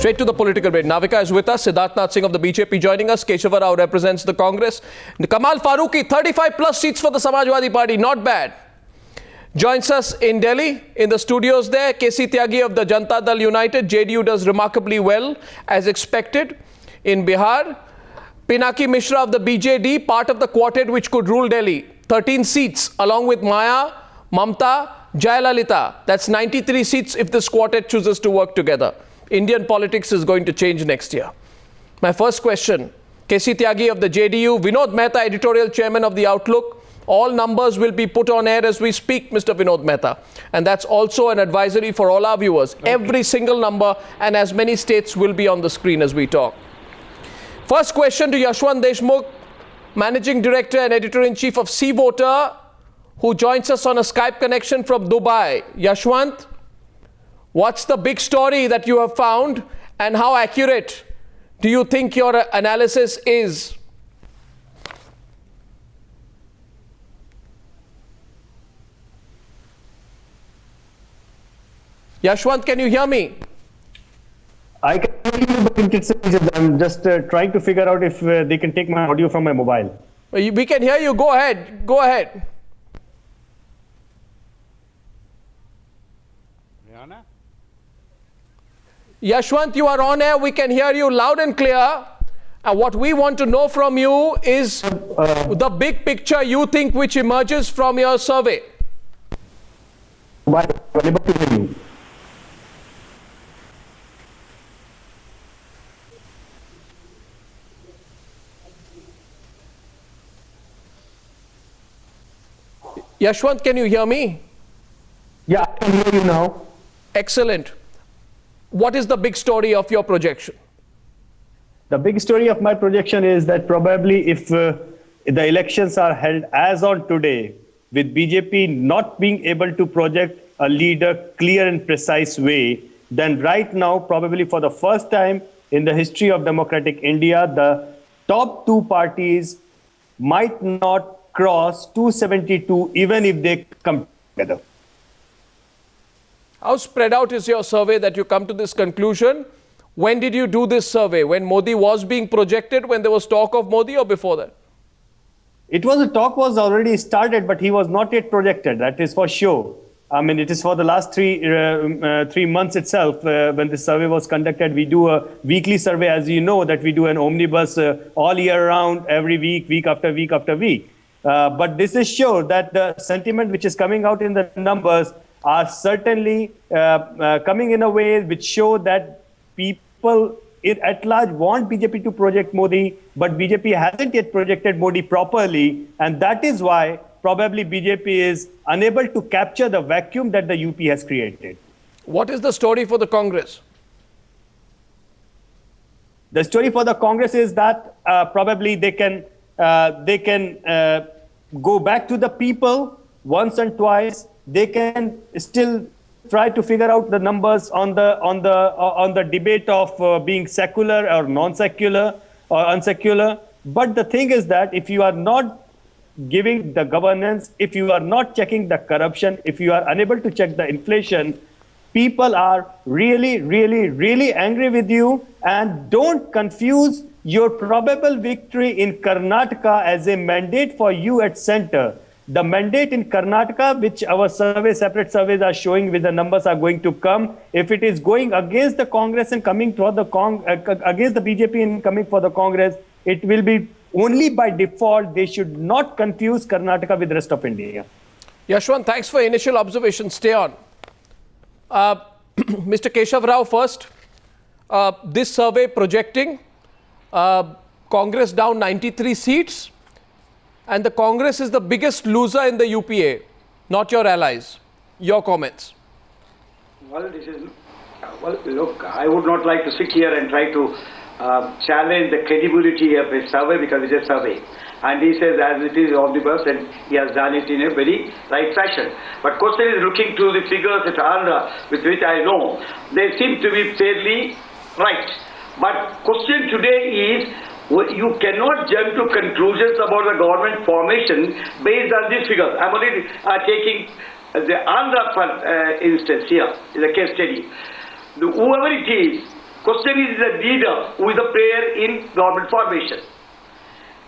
Straight to the political break. Navika is with us. Siddharth Singh of the BJP joining us. Keshava Rao represents the Congress. Kamal Farooqi, 35 plus seats for the Samajwadi Party. Not bad. Joins us in Delhi, in the studios there. KC Tyagi of the Janata Dal United. JDU does remarkably well, as expected. In Bihar, Pinaki Mishra of the BJD, part of the quartet which could rule Delhi. 13 seats, along with Maya, Mamta, Jayalalitha. That's 93 seats if this quartet chooses to work together. Indian politics is going to change next year. My first question, KC Tyagi of the JDU, Vinod Mehta, editorial chairman of The Outlook. All numbers will be put on air as we speak, Mr. Vinod Mehta. And that's also an advisory for all our viewers. Okay. Every single number and as many states will be on the screen as we talk. First question to Yashwant Deshmukh, Managing Director and Editor-in-Chief of Sea Voter, who joins us on a Skype connection from Dubai. Yashwant, what's the big story that you have found and how accurate do you think your analysis is? Yashwant, can you hear me? I can hear you, but I'm just trying to figure out if they can take my audio from my mobile. We can hear you. Go ahead. Go ahead. Yashwant, you are on air. We can hear you loud and clear. And what we want to know from you is the big picture you think which emerges from your survey. Unable to hear you. Yashwant, can you hear me? Yeah, I can hear you now. Excellent. What is the big story of your projection? The big story of my projection is that probably if the elections are held as on today, with BJP not being able to project a leader clear and precise way, then right now, probably for the first time in the history of democratic India, the top two parties might not cross 272 even if they come together. How spread out is your survey that you come to this conclusion? When did you do this survey? When Modi was being projected, when there was talk of Modi, or before that? The talk was already started, but he was not yet projected. That is for sure. I mean, it is for the last three months itself when the survey was conducted. We do a weekly survey, as you know, that we do an omnibus all year round, every week, week after week after week. But this is sure that the sentiment which is coming out in the numbers are certainly coming in a way which show that people at large want BJP to project Modi, but BJP hasn't yet projected Modi properly. And that is why probably BJP is unable to capture the vacuum that the UP has created. What is the story for the Congress? The story for the Congress is that probably they can go back to the people once and twice. They can still try to figure out the numbers on the debate of being secular or non-secular or unsecular. But the thing is that if you are not giving the governance, if you are not checking the corruption, if you are unable to check the inflation, people are really, really, really angry with you. And don't confuse your probable victory in Karnataka as a mandate for you at center. The mandate in Karnataka, which our separate surveys are showing with the numbers are going to come, if it is going against the Congress and coming for the against the BJP and coming for the Congress, it will be only by default. They should not confuse Karnataka with the rest of India. Yashwant, thanks for initial observation. Stay on. Mr. Keshav Rao first. This survey projecting Congress down 93 seats. And the Congress is the biggest loser in the UPA, not your allies. Your comments. Well, look, I would not like to sit here and try to challenge the credibility of a survey because it's a survey. And he says as it is omnibus and he has done it in a very right fashion. But question is looking to the figures at Andhra, with which I know, they seem to be fairly right. But question today is, you cannot jump to conclusions about the government formation based on these figures. I'm only taking the Andhra instance here, is a case study. Whoever it is, Question is the leader who is the player in government formation.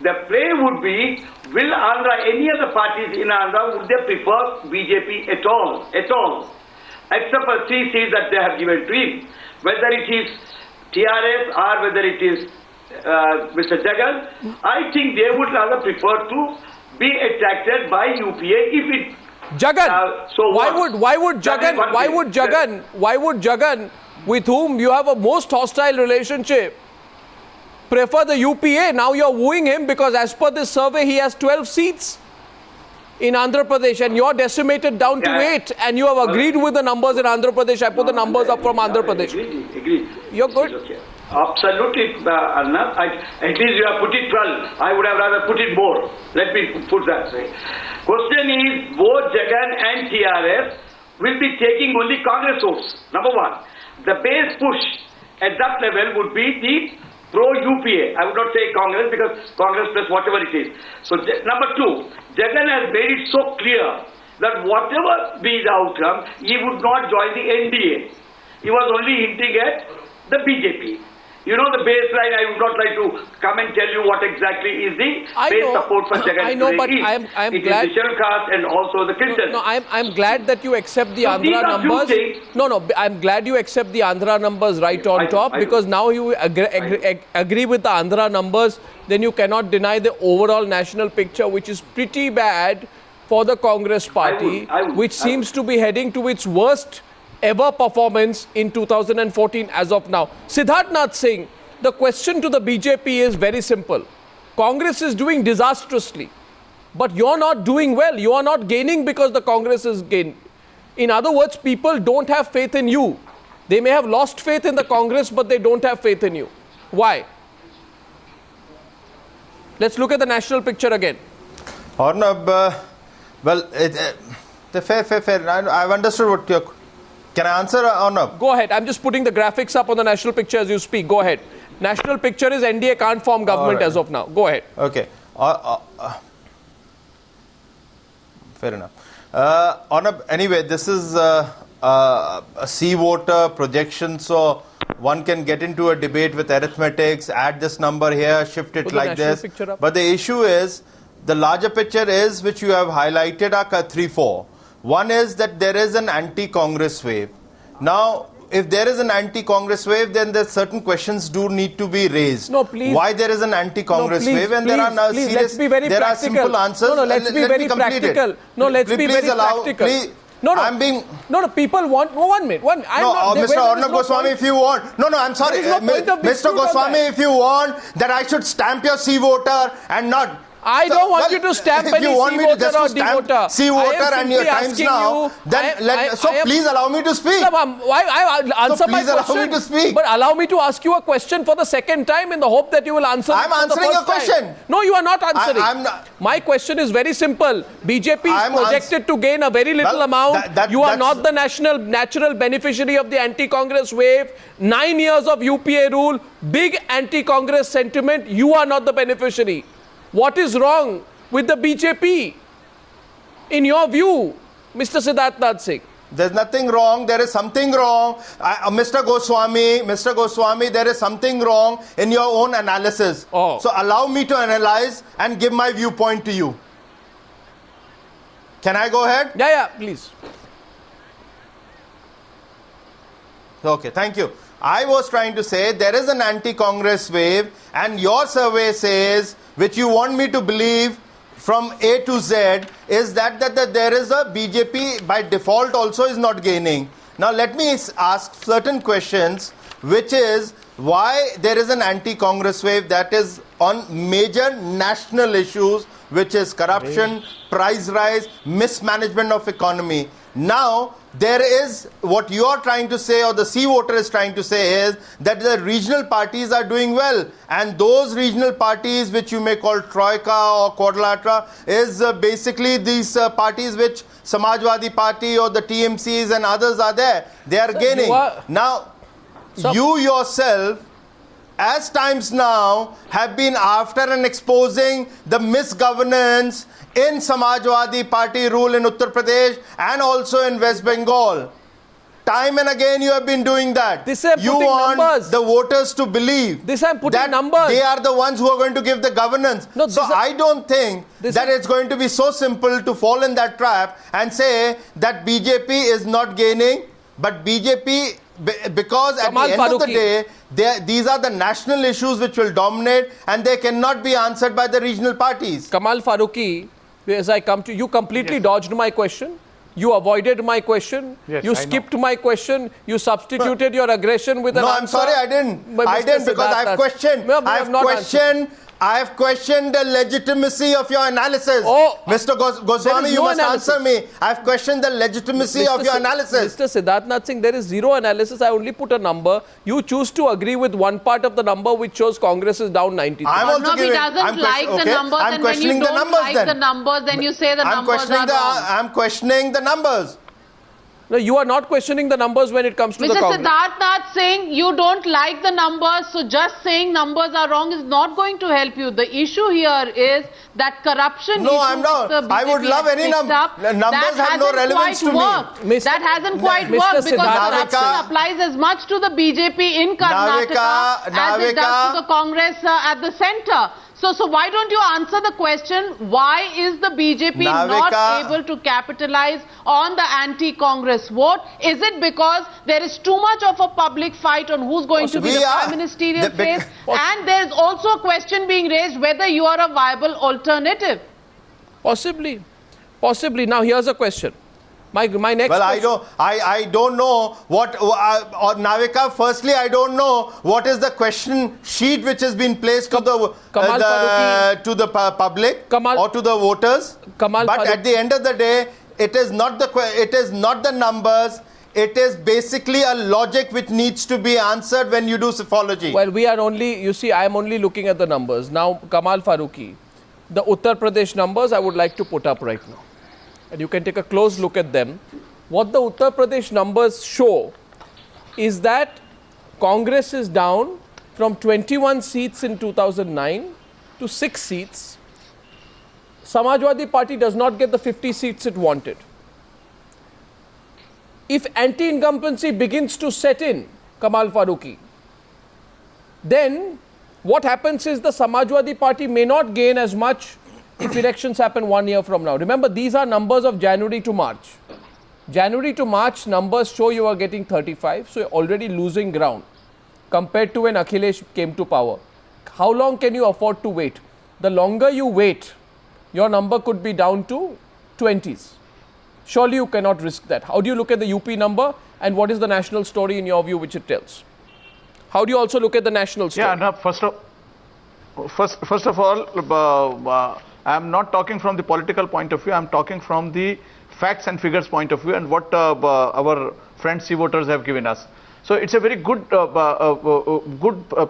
The play would be, will Andhra, any other parties in Andhra, would they prefer BJP at all? At all. Except for 3 seats that they have given to him. Whether it is TRS or whether it is Mr. Jagan, I think they would rather prefer to be attracted by UPA if it... Jagan, so why would Jagan, with whom you have a most hostile relationship, prefer the UPA? Now you're wooing him because as per this survey, he has 12 seats in Andhra Pradesh and you're decimated down to 8 and you have agreed with the numbers in Andhra Pradesh. I put the numbers up from Andhra Pradesh. Agreed. You're good? Okay. Absolutely, Arnab. At least you have put it 12. I would have rather put it more. Let me put that way. Question is, both Jagan and TRS will be taking only Congress votes. Number one. The base push at that level would be the pro-UPA. I would not say Congress because Congress plus whatever it is. So number two, Jagan has made it so clear that whatever be the outcome, he would not join the NDA. He was only hinting at the BJP. You know the baseline, I would not like to come and tell you what exactly is the base support for Jagan. I know, but I'm glad. It is the scheduled caste and also the Christians. No, I'm glad that you accept the Andhra numbers. No, I'm glad you accept the Andhra numbers right on top because now you agree with the Andhra numbers, then you cannot deny the overall national picture, which is pretty bad for the Congress party, which seems to be heading to its worst ever performance in 2014 as of now. Siddharth Nath Singh, the question to the BJP is very simple. Congress is doing disastrously, but you're not doing well. You are not gaining because the Congress is gaining. In other words, people don't have faith in you. They may have lost faith in the Congress, but they don't have faith in you. Why? Let's look at the national picture again. Arnab, fair. I've understood what you're... Can I answer or not? Go ahead. I'm just putting the graphics up on the national picture as you speak. Go ahead. National picture is NDA can't form government as of now. Go ahead. Okay. Fair enough. Arnab, anyway, this is a sea water projection, so one can get into a debate with arithmetics, add this number here, shift it like this. But the issue is, the larger picture is, which you have highlighted, are 3-4. One is that there is an anti-Congress wave. Now, if there is an anti-Congress wave, then there certain questions do need to be raised. No, please. Why there is an anti-Congress wave? And there are serious, let's be very there practical. are simple answers. No, let's be very practical. No, let's be very practical. No, I'm being... No, people want... No, 1 minute. Mr. Arnab Goswami, if you want... No, I'm sorry. Mr. Goswami, if you want that I should stamp your sea voter and not... I don't want you to stamp any sea-voter or de-voter. Sea-voter and your times now, then please allow me to speak. I answer my question. But allow me to ask you a question for the second time in the hope that you will answer. I'm answering your question. No, you are not answering. My question is very simple. BJP is projected to gain a very little amount. You are not the natural beneficiary of the anti-Congress wave. 9 years of UPA rule, big anti-Congress sentiment. You are not the beneficiary. What is wrong with the BJP? In your view, Mr. Siddharth Nath Singh? There's nothing wrong. There is something wrong. Mr. Goswami, there is something wrong in your own analysis. Oh. So allow me to analyze and give my viewpoint to you. Can I go ahead? Yeah, please. Okay, thank you. I was trying to say there is an anti-Congress wave and your survey says, which you want me to believe from A to Z, is that there is a BJP by default also is not gaining. Now let me ask certain questions, which is why there is an anti-Congress wave that is on major national issues, which is corruption, price rise, mismanagement of economy. Now, there is what you are trying to say, or the sea water is trying to say, is that the regional parties are doing well, and those regional parties which you may call Troika or Quadrilateral is basically these parties which Samajwadi Party or the TMCs and others are there. They are gaining. Now, you yourself, as times now, have been after and exposing the misgovernance in Samajwadi Party rule in Uttar Pradesh and also in West Bengal. Time and again you have been doing that. This I'm you putting want numbers. the voters to believe This I'm putting that numbers. they are the ones who are going to give the governance. No, so I don't think that it's going to be so simple to fall in that trap and say that BJP is not gaining, but BJP, because at the end of the day, these are the national issues which will dominate and they cannot be answered by the regional parties. Kamal Farooqi, as I come to you, completely dodged my question. You avoided my question. Yes, you skipped my question. You substituted your aggression with an answer. No, I'm sorry, I didn't. I didn't because I've questioned. I've questioned the legitimacy of your analysis. Oh, Mr. Goswami, you must answer me. I've questioned the legitimacy of your analysis. Mr. Siddharthnath Singh, there is zero analysis. I only put a number. You choose to agree with one part of the number which shows Congress is down 90. I'm also he doesn't like the numbers, and when you don't like the numbers, then you say the numbers are wrong. I'm questioning the numbers. No, you are not questioning the numbers when it comes to the Congress. Mr. Siddharthnath Singh, you don't like the numbers, so just saying numbers are wrong is not going to help you. The issue here is that corruption No, I'm not. I would love any number. Numbers have no relevance to me. That hasn't quite worked because corruption applies as much to the BJP in Karnataka as it does to the Congress at the centre. So why don't you answer the question, why is the BJP not able to capitalize on the anti-Congress vote? Is it because there is too much of a public fight on who's going to be the prime ministerial face? And there is also a question being raised whether you are a viable alternative. Possibly. Possibly. Now here's a question. My next question. I don't know what Navika. Firstly, I don't know what is the question sheet which has been placed to the public or to the voters. But at the end of the day, it is not the numbers. It is basically a logic which needs to be answered when you do psephology. Well, we are only, you see, I am only looking at the numbers. Now, Kamal Farooqi, the Uttar Pradesh numbers I would like to put up right now. And you can take a close look at them. What the Uttar Pradesh numbers show is that Congress is down from 21 seats in 2009 to 6 seats. Samajwadi Party does not get the 50 seats it wanted. If anti-incumbency begins to set in, Kamal Farooqi, then what happens is the Samajwadi Party may not gain as much if elections happen 1 year from now. Remember, these are numbers of January to March. January to March numbers show you are getting 35, so you're already losing ground compared to when Akhilesh came to power. How long can you afford to wait? The longer you wait, your number could be down to 20s. Surely you cannot risk that. How do you look at the UP number, and what is the national story in your view which it tells? How do you also look at the national story? Yeah, no, first of all, I'm not talking from the political point of view. I'm talking from the facts and figures point of view and what our friends C voters have given us. So it's a very good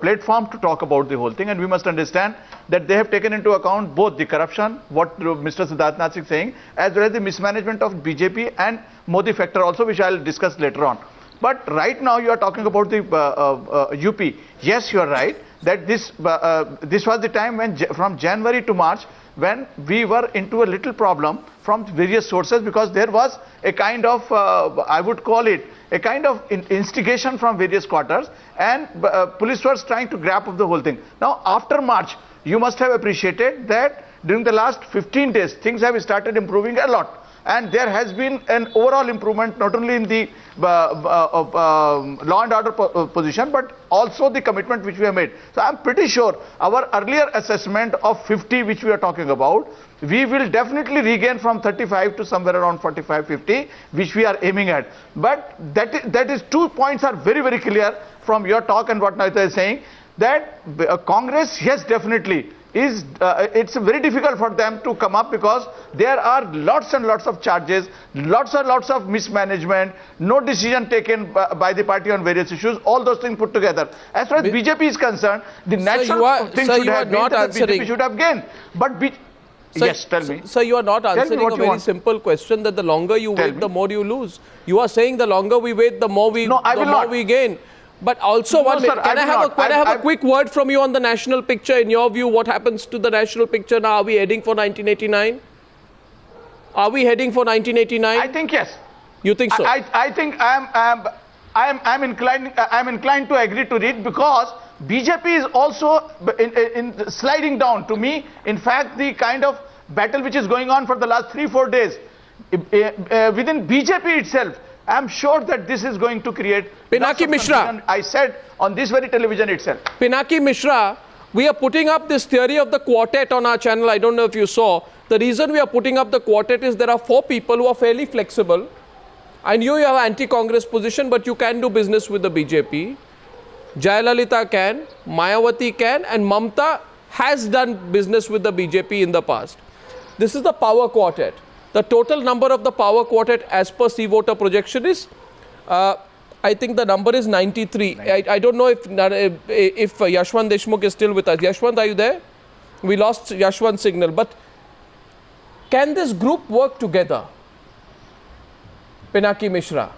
platform to talk about the whole thing, and we must understand that they have taken into account both the corruption, what Mr. Siddharthnath Singh is saying, as well as the mismanagement of BJP and Modi factor also, which I'll discuss later on. But right now you are talking about the UP. Yes, you are right that this was the time when from January to March, when we were into a little problem from various sources, because there was a kind of, I would call it, a kind of instigation from various quarters, and police was trying to grab up the whole thing. Now, after March, you must have appreciated that during the last 15 days, things have started improving a lot. And there has been an overall improvement, not only in the law and order position, but also the commitment which we have made. So I'm pretty sure our earlier assessment of 50, which we are talking about, we will definitely regain from 35 to somewhere around 45, 50, which we are aiming at. But that is 2 points are very, very clear from your talk and what Naita is saying, that Congress, yes, definitely, it's very difficult for them to come up because there are lots and lots of charges, lots and lots of mismanagement, no decision taken by the party on various issues, all those things put together. As far as BJP is concerned, the natural thing should have been that the BJP should have gained. But yes, tell me. Sir, you are not answering a very simple question, that the longer you wait, the more you lose. You are saying the longer we wait, the more we gain. But also, can I have a quick word from you on the national picture? In your view, what happens to the national picture now? Are we heading for 1989? Are we heading for 1989? I think yes. You think so? I think I'm inclined to agree to it, because BJP is also in sliding down. To me, in fact, the kind of battle which is going on for the last 3-4 days within BJP itself, I'm sure that this is going to create Pinaki Mishra. I said on this very television itself. Pinaki Mishra, we are putting up this theory of the quartet on our channel. I don't know if you saw. The reason we are putting up the quartet is there are 4 people who are fairly flexible. I know you have an anti-Congress position, but you can do business with the BJP. Jayalalitha can, Mayawati can, and Mamta has done business with the BJP in the past. This is the power quartet. The total number of the power quartet as per C-voter projection is, I think the number is 93. I don't know if Yashwant Deshmukh is still with us. Yashwant, are you there? We lost Yashwant's signal. But can this group work together? Pinaki Mishra.